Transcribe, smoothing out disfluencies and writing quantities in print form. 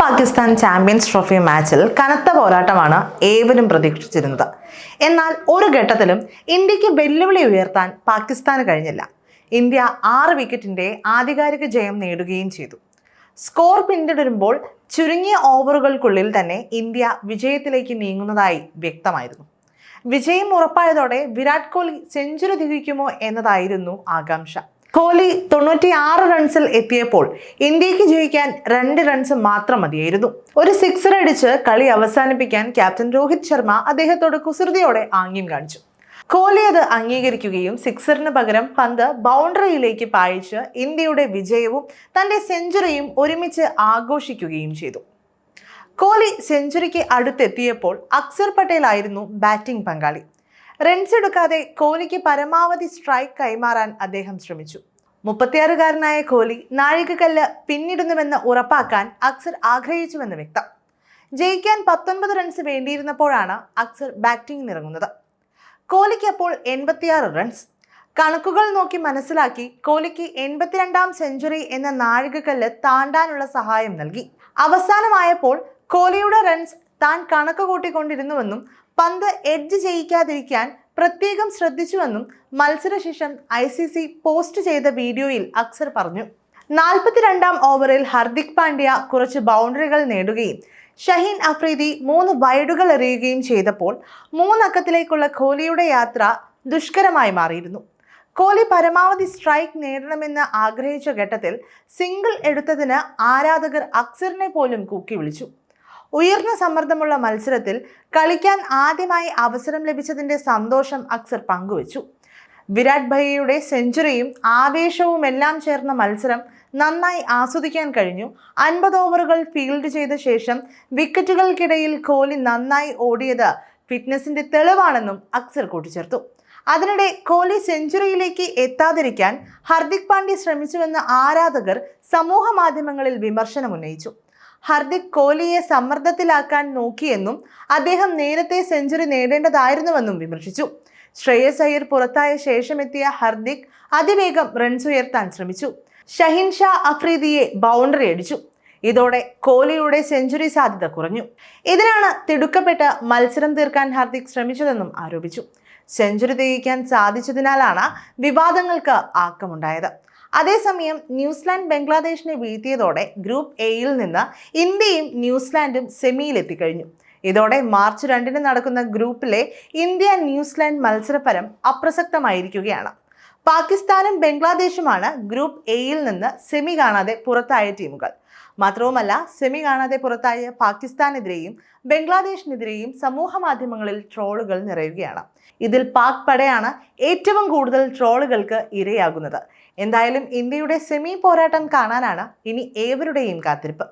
Pakistan champions trophy മാച്ചിൽ കനത്ത പോരാട്ടമാണ് ഏവരും പ്രതീക്ഷിച്ചിരുന്നത്. എന്നാൽ ഒരു ഘട്ടത്തിലും ഇന്ത്യക്ക് വെല്ലുവിളി ഉയർത്താൻ പാകിസ്ഥാന് കഴിഞ്ഞില്ല. ഇന്ത്യ 6 വിക്കറ്റിന്റെ ആധികാരിക ജയം നേടുകയും ചെയ്തു. സ്കോർ പിന്തുടരുമ്പോൾ ചുരുങ്ങിയ ഓവറുകൾക്കുള്ളിൽ തന്നെ ഇന്ത്യ വിജയത്തിലേക്ക് നീങ്ങുന്നതായി വ്യക്തമായിരുന്നു. വിജയം ഉറപ്പായതോടെ വിരാട് കോഹ്ലി സെഞ്ചുറി തികയ്ക്കുമോ എന്നതായിരുന്നു ആകാംക്ഷ. കോഹ്ലി 96 റൺസിൽ എത്തിയപ്പോൾ ഇന്ത്യക്ക് ജയിക്കാൻ 2 റൺസ് മാത്രം മതിയായിരുന്നു. ഒരു സിക്സർ അടിച്ച് കളി അവസാനിപ്പിക്കാൻ ക്യാപ്റ്റൻ രോഹിത് ശർമ്മ അദ്ദേഹത്തോട് കുസൃതിയോടെ ആംഗ്യം കാണിച്ചു. കോഹ്ലി അത് അംഗീകരിക്കുകയും സിക്സറിന് പകരം പന്ത് ബൗണ്ടറിയിലേക്ക് പായിച്ച് ഇന്ത്യയുടെ വിജയവും തന്റെ സെഞ്ചുറിയും ഒരുമിച്ച് ആഘോഷിക്കുകയും ചെയ്തു. കോഹ്ലി സെഞ്ചുറിക്ക് അടുത്തെത്തിയപ്പോൾ അക്സർ പട്ടേൽ ആയിരുന്നു ബാറ്റിംഗ് പങ്കാളി. റൺസ് എടുക്കാതെ കോഹ്ലിക്ക് പരമാവധി സ്ട്രൈക്ക് കൈമാറാൻ അദ്ദേഹം ശ്രമിച്ചു. 36-കാരനായ കോഹ്ലി നാഴികക്കല്ല് പിന്നിടുന്നുവെന്ന് ഉറപ്പാക്കാൻ അക്സർ ആഗ്രഹിച്ചുവെന്ന് വ്യക്തം. ജയിക്കാൻ 19 റൺസ് വേണ്ടിയിരുന്നപ്പോഴാണ് അക്സർ ബാറ്റിംഗിനിറങ്ങുന്നത്. കോഹ്ലിക്ക് അപ്പോൾ 86 റൺസ്. കണക്കുകൾ നോക്കി മനസ്സിലാക്കി കോഹ്ലിക്ക് 82ാം സെഞ്ചുറി എന്ന നാഴികക്കല്ല് താണ്ടാനുള്ള സഹായം നൽകി. അവസാനമായപ്പോൾ കോഹ്ലിയുടെ റൺസ് താൻ കണക്ക് കൂട്ടിക്കൊണ്ടിരുന്നുവെന്നും പന്ത് എഡ്ജ് ചെയ്യിക്കാതിരിക്കാൻ പ്രത്യേകം ശ്രദ്ധിച്ചുവെന്നും മത്സരശേഷം ICC പോസ്റ്റ് ചെയ്ത വീഡിയോയിൽ അക്സർ പറഞ്ഞു. 42ാം ഓവറിൽ ഹർദിക് പാണ്ഡ്യ കുറച്ച് ബൗണ്ടറികൾ നേടുകയും ഷഹീൻ അഫ്രീദി 3 വൈഡുകൾ എറിയുകയും ചെയ്തപ്പോൾ 3 അക്കത്തിലേക്കുള്ള കോഹ്ലിയുടെ യാത്ര ദുഷ്കരമായി മാറിയിരുന്നു. കോഹ്ലി പരമാവധി സ്ട്രൈക്ക് നേടണമെന്ന് ആഗ്രഹിച്ച ഘട്ടത്തിൽ സിംഗിൾ എടുത്തതിന് ആരാധകർ അക്സറിനെ പോലും കൂക്കി വിളിച്ചു. ഉയർന്ന സമ്മർദ്ദമുള്ള മത്സരത്തിൽ കളിക്കാൻ ആദ്യമായി അവസരം ലഭിച്ചതിന്റെ സന്തോഷം അക്സർ പങ്കുവച്ചു. വിരാട് ഭയ്യയുടെ സെഞ്ചുറിയും ആവേശവുമെല്ലാം ചേർന്ന മത്സരം നന്നായി ആസ്വദിക്കാൻ കഴിഞ്ഞു. 50 ഓവറുകൾ ഫീൽഡ് ചെയ്ത ശേഷം വിക്കറ്റുകൾക്കിടയിൽ കോഹ്ലി നന്നായി ഓടിയത് ഫിറ്റ്നസിന്റെ തെളിവാണെന്നും അക്സർ കൂട്ടിച്ചേർത്തു. അതിനിടെ കോഹ്ലി സെഞ്ചുറിയിലേക്ക് എത്താതിരിക്കാൻ ഹർദിക് പാണ്ഡ്യ ശ്രമിച്ചുവെന്ന് ആരാധകർ സമൂഹ മാധ്യമങ്ങളിൽ വിമർശനം ഉന്നയിച്ചു. ഹർദിക് കോഹ്ലിയെ സമ്മർദ്ദത്തിലാക്കാൻ നോക്കിയെന്നും അദ്ദേഹം നേരത്തെ സെഞ്ചുറി നേടേണ്ടതായിരുന്നുവെന്നും വിമർശിച്ചു. ശ്രേയസ് അയ്യർ പുറത്തായ ശേഷമെത്തിയ ഹർദിക് അതിവേഗം റൺസ് ഉയർത്താൻ ശ്രമിച്ചു. ഷഹീൻ ഷാ അഫ്രീദിയെ ബൗണ്ടറി അടിച്ചു. ഇതോടെ കോഹ്ലിയുടെ സെഞ്ചുറി സാധ്യത കുറഞ്ഞു. ഇതിനാണ് തിടുക്കപ്പെട്ട് മത്സരം തീർക്കാൻ ഹർദിക് ശ്രമിച്ചതെന്നും ആരോപിച്ചു. സെഞ്ചുറി തികയ്ക്കാൻ സാധിച്ചതിനാലാണ് വിവാദങ്ങൾക്ക് ആക്കമുണ്ടായത്. അതേസമയം ന്യൂസിലാൻഡ് ബംഗ്ലാദേശിനെ വീഴ്ത്തിയതോടെ ഗ്രൂപ്പ് എയിൽ നിന്ന് ഇന്ത്യയും ന്യൂസിലാൻഡും സെമിയിലെത്തിക്കഴിഞ്ഞു. ഇതോടെ മാർച്ച് 2 നടക്കുന്ന ഗ്രൂപ്പിലെ ഇന്ത്യ ന്യൂസിലാൻഡ് മത്സരഫലം അപ്രസക്തമായിരിക്കുകയാണ്. പാകിസ്ഥാനും ബംഗ്ലാദേശുമാണ് ഗ്രൂപ്പ് എയിൽ നിന്ന് സെമി കാണാതെ പുറത്തായ ടീമുകൾ. മാത്രവുമല്ല, സെമി കാണാതെ പുറത്തായ പാകിസ്ഥാനെതിരെയും ബംഗ്ലാദേശിനെതിരെയും സമൂഹ മാധ്യമങ്ങളിൽ ട്രോളുകൾ നിറയുകയാണ്. ഇതിൽ പാക് പടയാണ് ഏറ്റവും കൂടുതൽ ട്രോളുകൾക്ക് ഇരയാകുന്നത്. എന്തായാലും ഇന്ത്യയുടെ സെമി പോരാട്ടം കാണാനാണ് ഇനി ഏവരുടെയും കാത്തിരിപ്പ്.